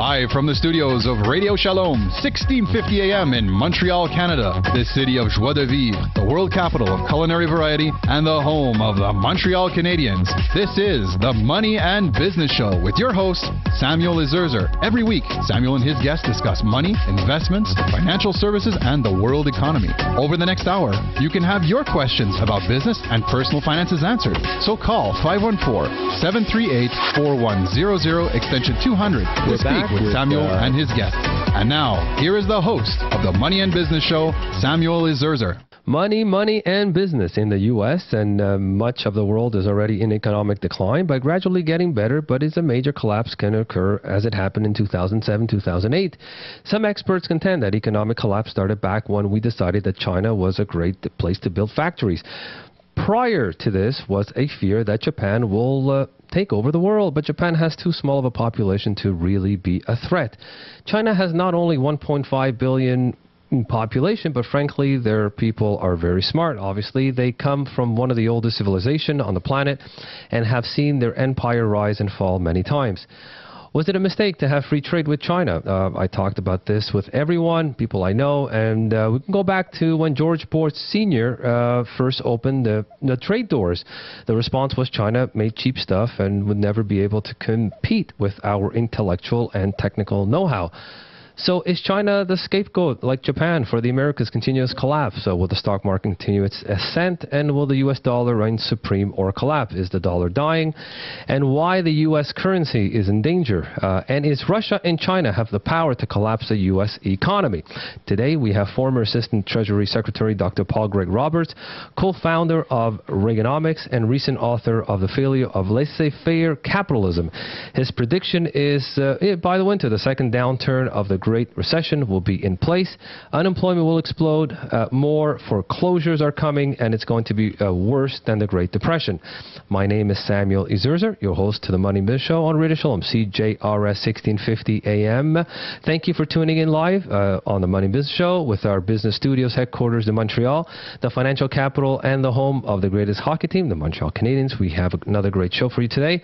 Live from the studios of Radio Shalom, 1650 AM in Montreal, Canada, the city of joie de vivre, the world capital of culinary variety, and the home of the Montreal Canadiens. This is the Money and Business Show with your host, Samuel Ezerzer. Every week, Samuel and his guests discuss money, investments, financial services, and the world economy. Over the next hour, you can have your questions about business and personal finances answered. So call 514-738-4100, extension 200, to speak with Samuel and his guests. And now, here is the host of the Money and Business Show, Samuel Ezerzer. Money, and business in the U.S. and much of the world is already in economic decline, but gradually getting better, but a major collapse can occur as it happened in 2007, 2008. Some experts contend that economic collapse started back when we decided that China was a great place to build factories. Prior to this was a fear that Japan will take over the world, but Japan has too small of a population to really be a threat. China has not only 1.5 billion population, but frankly, their people are very smart. Obviously, they come from one of the oldest civilizations on the planet and have seen their empire rise and fall many times. Was it a mistake to have free trade with China? I talked about this with everyone, people I know, and we can go back to when George Bush Sr. First opened the trade doors. The response was China made cheap stuff and would never be able to compete with our intellectual and technical know-how. So is China the scapegoat, like Japan, for the Americas' continuous collapse? So will the stock market continue its ascent, and will the U.S. dollar reign supreme or collapse? Is the dollar dying? And why the U.S. currency is in danger? And is Russia and China have the power to collapse the U.S. economy? Today, we have former Assistant Treasury Secretary Dr. Paul Greg Roberts, co-founder of Reaganomics and recent author of The Failure of Laissez-Faire Capitalism. His prediction is, by the winter, the second downturn of the Great Recession will be in place. Unemployment will explode. More foreclosures are coming, and it's going to be worse than the Great Depression. My name is Samuel Ezerzer, your host to the Money Biz Show on Radio Shalom, CJRS 1650 AM. Thank you for tuning in live on the Money Biz Show with our business studios headquarters in Montreal, the financial capital and the home of the greatest hockey team, the Montreal Canadiens. We have another great show for you today.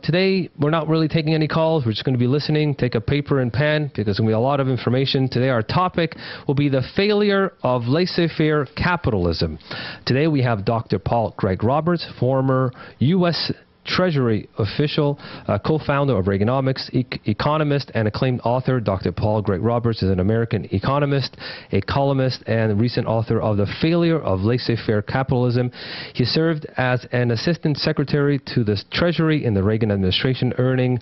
Today, we're not really taking any calls. We're just going to be listening. Take a paper and pen, because there's going to be a lot of information. Today our topic will be the failure of laissez-faire capitalism. Today we have Dr. Paul Greg Roberts, former U.S. Treasury official, co-founder of Reaganomics, economist, and acclaimed author. Dr. Paul Greg Roberts is an American economist, a columnist, and recent author of The Failure of Laissez-Faire Capitalism. He served as an assistant secretary to the Treasury in the Reagan administration, earning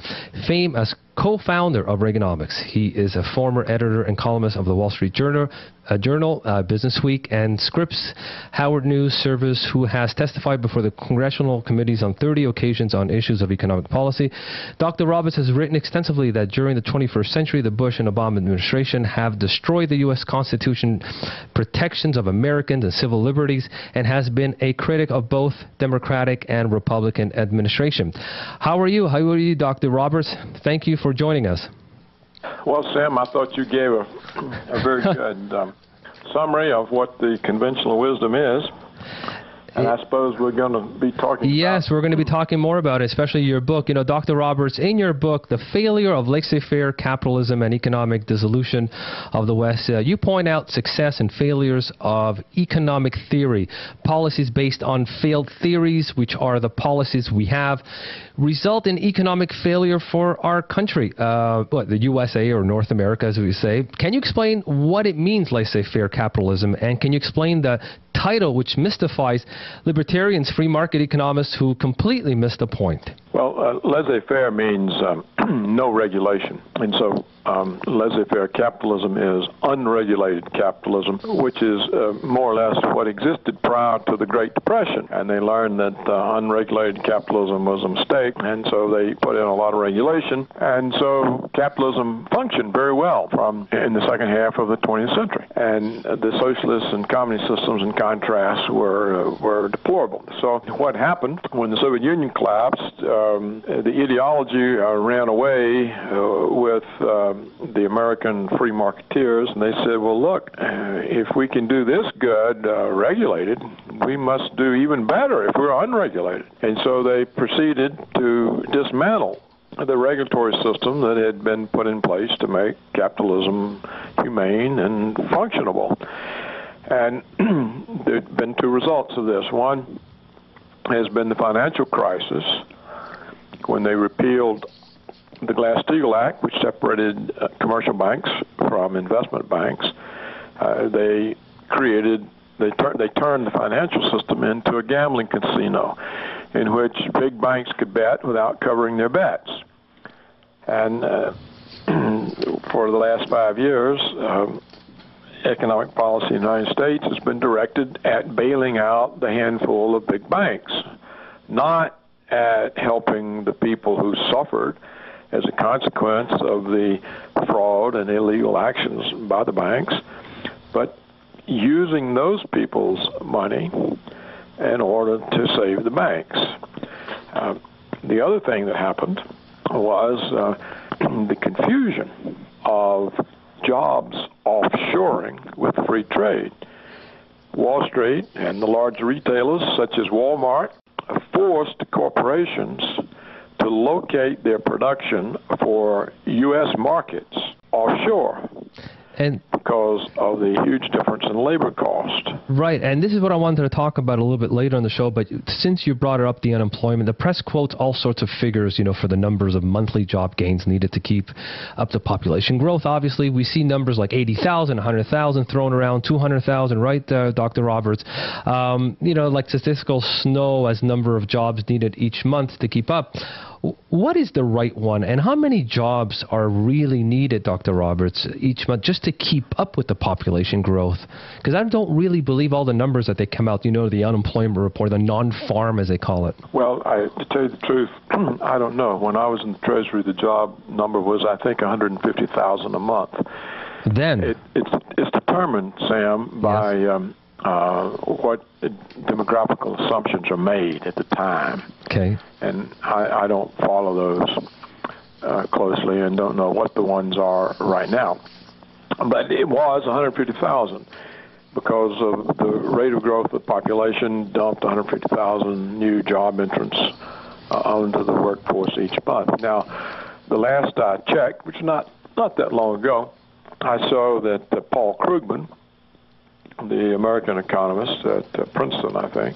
fame as co-founder of Reaganomics. He is a former editor and columnist of the Wall Street Journal, Business Week, and Scripps Howard News Service, who has testified before the congressional committees on 30 occasions on issues of economic policy. Dr. Roberts has written extensively that during the 21st century, the Bush and Obama administration have destroyed the U.S. Constitution protections of Americans and civil liberties, and has been a critic of both Democratic and Republican administration. How are you? How are you, Dr. Roberts? Thank you for joining us. Well, Sam, I thought you gave a very good summary of what the conventional wisdom is. And I suppose we're going to be talking Yes, we're going to be talking more about it, especially your book. You know, Dr. Roberts, in your book, The Failure of Laissez-Faire Capitalism and Economic Dissolution of the West, you point out success and failures of economic theory. Policies based on failed theories, which are the policies we have, result in economic failure for our country, the USA, or North America, as we say. Can you explain what it means, laissez-faire capitalism, and can you explain the title, which mystifies libertarians, free market economists who completely miss the point? Well, laissez-faire means no regulation. And so laissez-faire capitalism is unregulated capitalism, which is more or less what existed prior to the Great Depression. And they learned that unregulated capitalism was a mistake, and so they put in a lot of regulation. And so capitalism functioned very well in the second half of the 20th century. And the socialist and communist systems, in contrast, were deplorable. So what happened when the Soviet Union collapsed, the ideology ran away with the American free marketeers, and they said, well, look, if we can do this good regulated, we must do even better if we're unregulated. And so they proceeded to dismantle the regulatory system that had been put in place to make capitalism humane and functionable. And there have been two results of this. One has been the financial crisis, when they repealed the Glass-Steagall Act, which separated commercial banks from investment banks. They turned the financial system into a gambling casino in which big banks could bet without covering their bets. And for the last 5 years, economic policy in the United States has been directed at bailing out the handful of big banks, not at helping the people who suffered as a consequence of the fraud and illegal actions by the banks, but using those people's money in order to save the banks. The other thing that happened was the confusion of jobs offshoring with free trade. Wall Street and the large retailers such as Walmart forced corporations to locate their production for U.S. markets offshore, and because of the huge difference in labor cost. Right, and this is what I wanted to talk about a little bit later on the show, but since you brought up the unemployment, the press quotes all sorts of figures, for the numbers of monthly job gains needed to keep up the population growth. Obviously, we see numbers like 80,000, 100,000 thrown around, 200,000, right, Dr. Roberts? Like statistical snow as number of jobs needed each month to keep up. What is the right one, and how many jobs are really needed, Dr. Roberts, each month just to keep up with the population growth? Because I don't really believe all the numbers that they come out, the unemployment report, the non-farm as they call it. Well, to tell you the truth, I don't know. When I was in the Treasury, the job number was, I think, 150,000 a month. Then? It's determined, Sam, by what demographical assumptions are made at the time. Okay. And I don't follow those closely and don't know what the ones are right now. But it was 150,000 because of the rate of growth of the population dumped 150,000 new job entrants onto the workforce each month. Now, the last I checked, which is not that long ago, I saw that Paul Krugman, the American economist at Princeton, I think,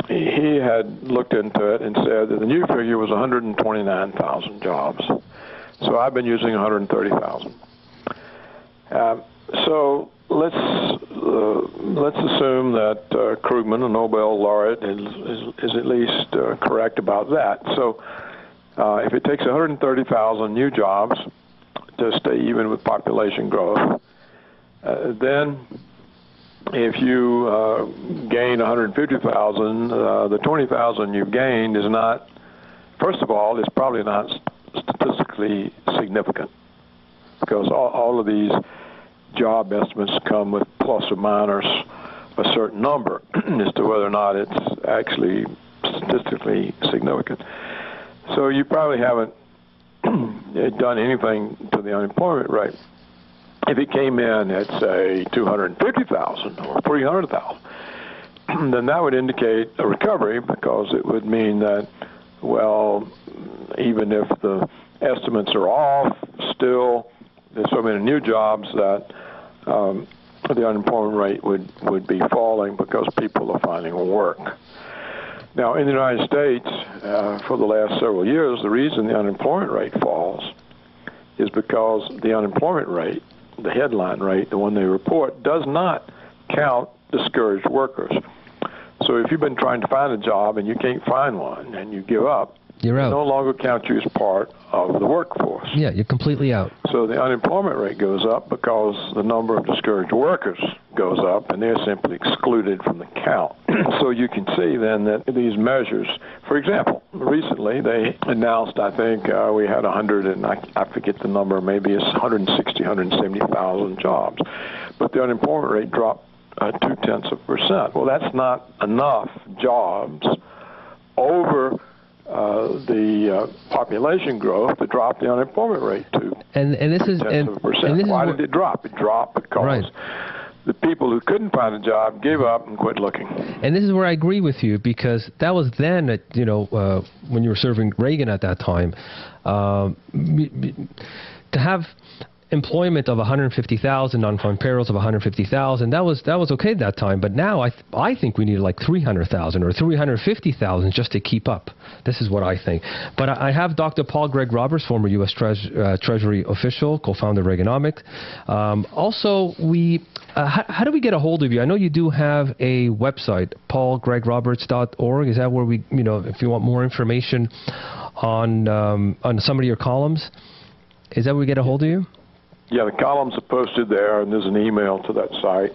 he had looked into it and said that the new figure was 129,000 jobs. So I've been using 130,000. So let's assume that Krugman, a Nobel laureate, is at least correct about that. So if it takes 130,000 new jobs to stay even with population growth, then if you gain 150,000, the 20,000 you've gained is not, first of all, it's probably not statistically significant, because all of these job estimates come with plus or minus a certain number as to whether or not it's actually statistically significant. So you probably haven't done anything to the unemployment rate. If it came in at, say, 250,000 or 300,000, then that would indicate a recovery, because it would mean that, well, even if the estimates are off, still there's so many new jobs that the unemployment rate would be falling because people are finding work. Now, in the United States, for the last several years, the reason the unemployment rate falls is because the unemployment rate, the headline rate, the one they report, does not count discouraged workers. So if you've been trying to find a job and you can't find one and you give up, you're out. They no longer count you as part of the workforce. Yeah, you're completely out. So the unemployment rate goes up because the number of discouraged workers goes up, and they're simply excluded from the count. So you can see then that these measures, for example, recently they announced, I think we had 100, and I forget the number, maybe it's 160, 170,000 jobs. But the unemployment rate dropped 0.2%. Well, that's not enough jobs over the population growth to drop the unemployment rate to 0.2%. Why did it drop? It dropped because the people who couldn't find a job gave up and quit looking. And this is where I agree with you, because that was then, when you were serving Reagan at that time, to have employment of 150,000, non-farm payrolls of 150,000, that was okay at that time. But now I think we need like 300,000 or 350,000 just to keep up. This is what I think. But I have Dr. Paul Greg Roberts, former U.S. Treasury official, co-founder of Economist. Also, how do we get a hold of you? I know you do have a website, paulgregroberts.org. Is that where we, if you want more information on some of your columns, is that where we get a hold of you? Yeah, the columns are posted there, and there's an email to that site,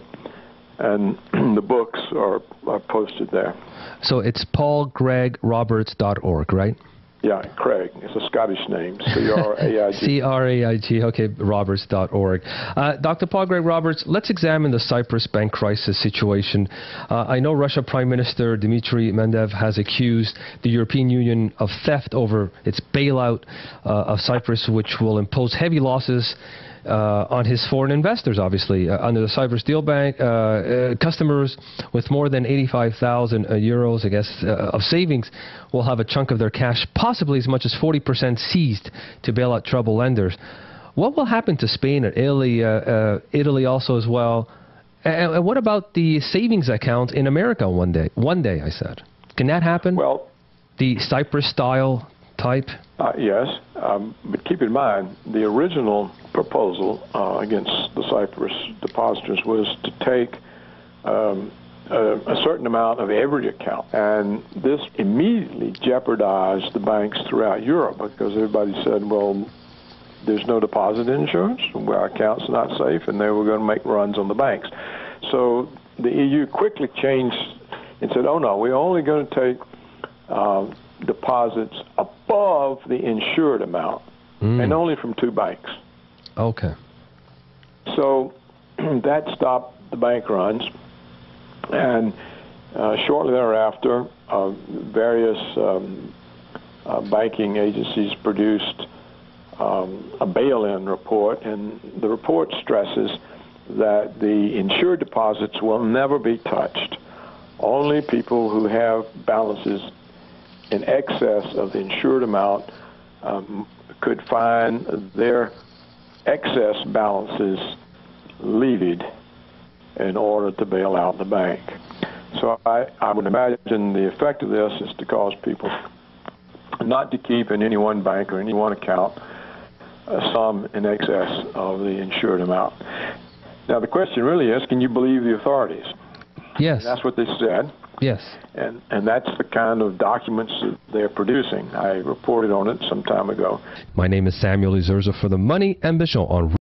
and the books are posted there. So it's paulgregroberts.org, right? Yeah, Craig. It's a Scottish name, C-R-A-I-G. C-R-A-I-G, okay, roberts.org. Dr. Paul Greg Roberts, let's examine the Cyprus bank crisis situation. I know Russia Prime Minister Dmitry Medvedev has accused the European Union of theft over its bailout of Cyprus, which will impose heavy losses on his foreign investors, obviously. Under the Cyprus Deal Bank, customers with more than 85,000 euros, I guess, of savings will have a chunk of their cash, possibly as much as 40% seized to bail out troubled lenders. What will happen to Spain and Italy also as well? And what about the savings account in America one day? One day, I said. Can that happen? Well, the Cyprus-style type? Yes, but keep in mind, the original proposal against the Cyprus depositors was to take a certain amount of every account, and this immediately jeopardized the banks throughout Europe, because everybody said, well, there's no deposit insurance, our account's not safe, and they were going to make runs on the banks. So the EU quickly changed and said, oh no, we're only going to take deposits above the insured amount, and only from 2 banks. Okay. So that stopped the bank runs, and shortly thereafter, various banking agencies produced a bail-in report, and the report stresses that the insured deposits will never be touched. Only people who have balances in excess of the insured amount could find their excess balances levied in order to bail out the bank. So I would imagine the effect of this is to cause people not to keep in any one bank or any one account a sum in excess of the insured amount. Now the question really is, can you believe the authorities? Yes. And that's what they said. Yes. And that's the kind of documents that they're producing. I reported on it some time ago. My name is Samuel Ezerzer for the Money Ambition on